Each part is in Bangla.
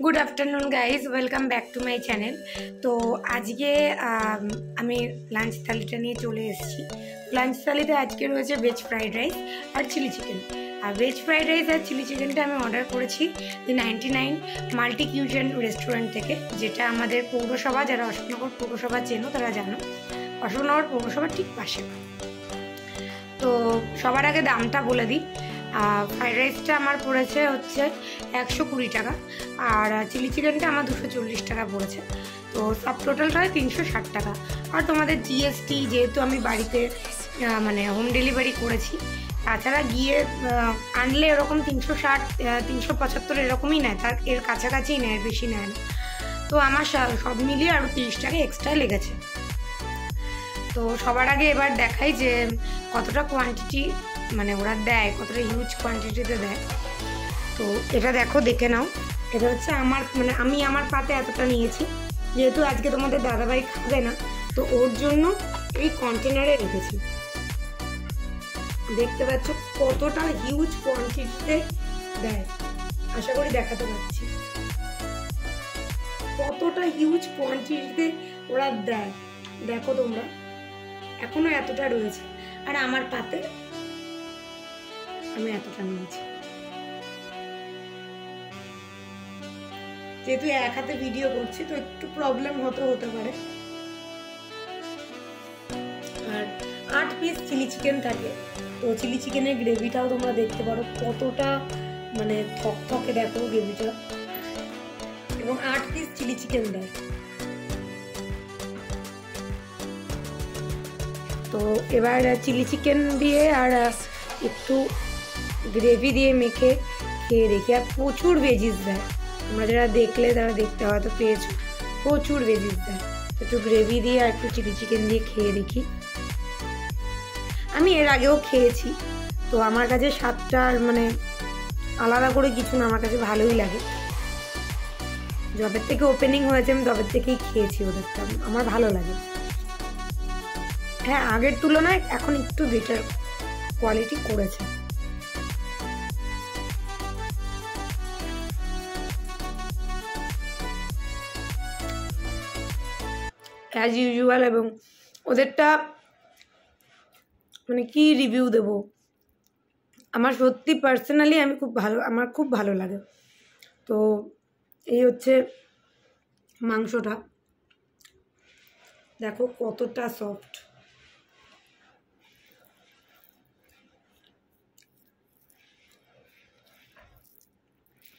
Good afternoon guys welcome back to my channel. तो आज के আমি লাঞ্চ থালিটা নিয়ে চলে এসেছি। লাঞ্চ থালিতে আজকে রয়েছে ভেজ ফ্রাইড রাইস আর চিলি চিকেন। আর ভেজ ফ্রাইড রাইস আর চিলি চিকেনটা আমি অর্ডার করেছি 99 মাল্টি কিউশন রেস্টুরেন্ট থেকে, যেটা আমাদের পৌরসভা, যারা অশোকনগর পৌরসভা চেনো তারা জানো, অশোকনগর পৌরসভার ঠিক পাশে। তো সবার আগে দামটা বলে দিই। ফ্রাইড রাইসটা আমার পড়েছে হচ্ছে 120 টাকা, আর চিলি চিকেনটা আমার 240 টাকা পড়েছে। তো সব টোটালটা হয় 360 টাকা। আর তোমাদের জিএসটি, যেহেতু আমি বাড়িতে মানে হোম ডেলিভারি করেছি, তাছাড়া গিয়ে আনলে এরকম 360 375 এরকমই নেয়, তার এর কাছাকাছিই নেয়, বেশি নেয় না। তো আমার সব মিলিয়ে আরও 30 টাকা এক্সট্রা লেগেছে। তো সবার আগে এবার দেখাই যে কতটা কোয়ান্টিটি মানে ওরা দেয়, কতটা হিউজ কোয়ান্টিটিতে দেয়। তো এটা দেখো, দেখে নাও। এটা হচ্ছে আমার মানে আমি আমার পাতে এতটা নিয়েছি, যেহেতু আজকে তোমাদের দাদাভাই খাবে না, তো ওর জন্য এই কন্টেনারে রেখেছি। দেখতে পাচ্ছ কতটা হিউজ কোয়ান্টিটিতে দেয়, আশা করি দেখাতে পারছি কতটা হিউজ কোয়ান্টিটিতে ওরা দেয়। দেখো তোমরা, এখনো এতটা রয়েছে, আর আমার পাতে আমি এতটা নিয়েছি। যেহেতু এক হাতে ভিডিও করছি, তো একটু প্রবলেম হতে পারে। আর 8 পিস চিলি চিকেন থাকে। তো চিলি চিকেনের গ্রেভিটাও তোমরা দেখতে পারো কতটা মানে থকথকে, দেখো গ্রেভিটা, এবং 8 পিস চিলি চিকেন দেয়। তো এবার চিলি চিকেন দিয়ে আর একটু গ্রেভি দিয়ে মেখে খেয়ে দেখি। আর প্রচুর ভেজিস দেয়, তোমরা যারা দেখলে তারা দেখতে হয়তো পেয়েছো, প্রচুর ভেজিস দেয়। একটু গ্রেভি দিয়ে আর একটু চিলি চিকেন দিয়ে খেয়ে দেখি। আমি এর আগেও খেয়েছি, তো আমার কাছে স্বাদটার মানে আলাদা করে কিছু না, আমার কাছে ভালোই লাগে। যবের থেকে ওপেনিং হয়েছে আমি তবের থেকেই খেয়েছি ওদেরটা, আমার ভালো লাগে। হ্যাঁ, আগের তুলনায় এখন একটু বেটার কোয়ালিটি করেছে। অ্যাজ ইউজুয়াল, এবং ওদেরটা মানে কি রিভিউ দেব, আমার সত্যি পার্সোনালি আমার খুব ভালো লাগে। তো এই হচ্ছে মাংসটা, দেখো কতটা সফট।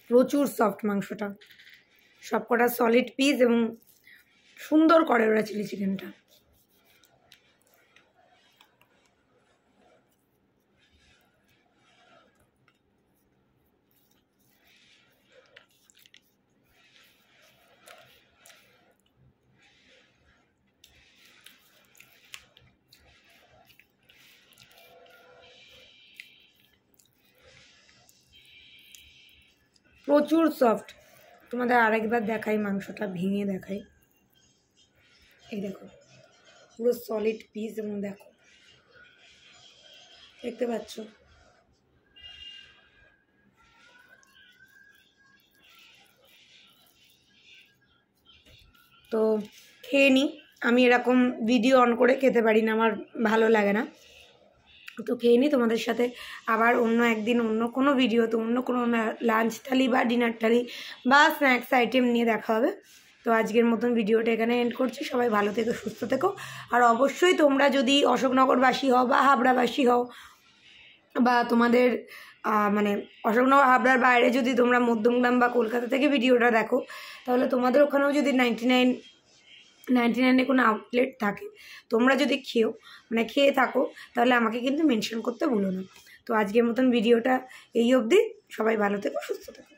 প্রচুর সফট মাংসটা, সবকটা সলিড পিস, এবং সুন্দর করে ওরা চিলি চিকেনটা। প্রচুর সফট। তোমাদের আরেকবার দেখাই, মাংসটা ভেঙে দেখাই। এই দেখো পুরো সলিড পিস, এবং দেখো দেখতে পাচ্ছ। তো খেয়ে নিই। আমি এরকম ভিডিও অন করে খেতে পারি না, আমার ভালো লাগে না। তো খেয়ে নিই, তোমাদের সাথে আবার অন্য একদিন অন্য কোনো ভিডিওতে অন্য কোনো লাঞ্চ থালি বা ডিনার থালি বা স্ন্যাক্স আইটেম নিয়ে দেখা হবে। তো আজকের মতন ভিডিওটা এখানে এন্ড করছি। সবাই ভালো থেকো, সুস্থ থেকো। আর অবশ্যই তোমরা যদি অশোকনগরবাসী হও বা হাবড়াবাসী হও, বা তোমাদের মানে অশোকনগর হাবড়ার বাইরে যদি তোমরা মধ্যমগ্রাম বা কলকাতা থেকে ভিডিওটা দেখো, তাহলে তোমাদের ওখানেও যদি 99 কোনো আউটলেট থাকে, তোমরা যদি খেয়ে থাকো, তাহলে আমাকে কিন্তু মেনশন করতে ভুলো না। তো আজকের মতন ভিডিওটা এই অবধি। সবাই ভালো থেকো, সুস্থ থেকো।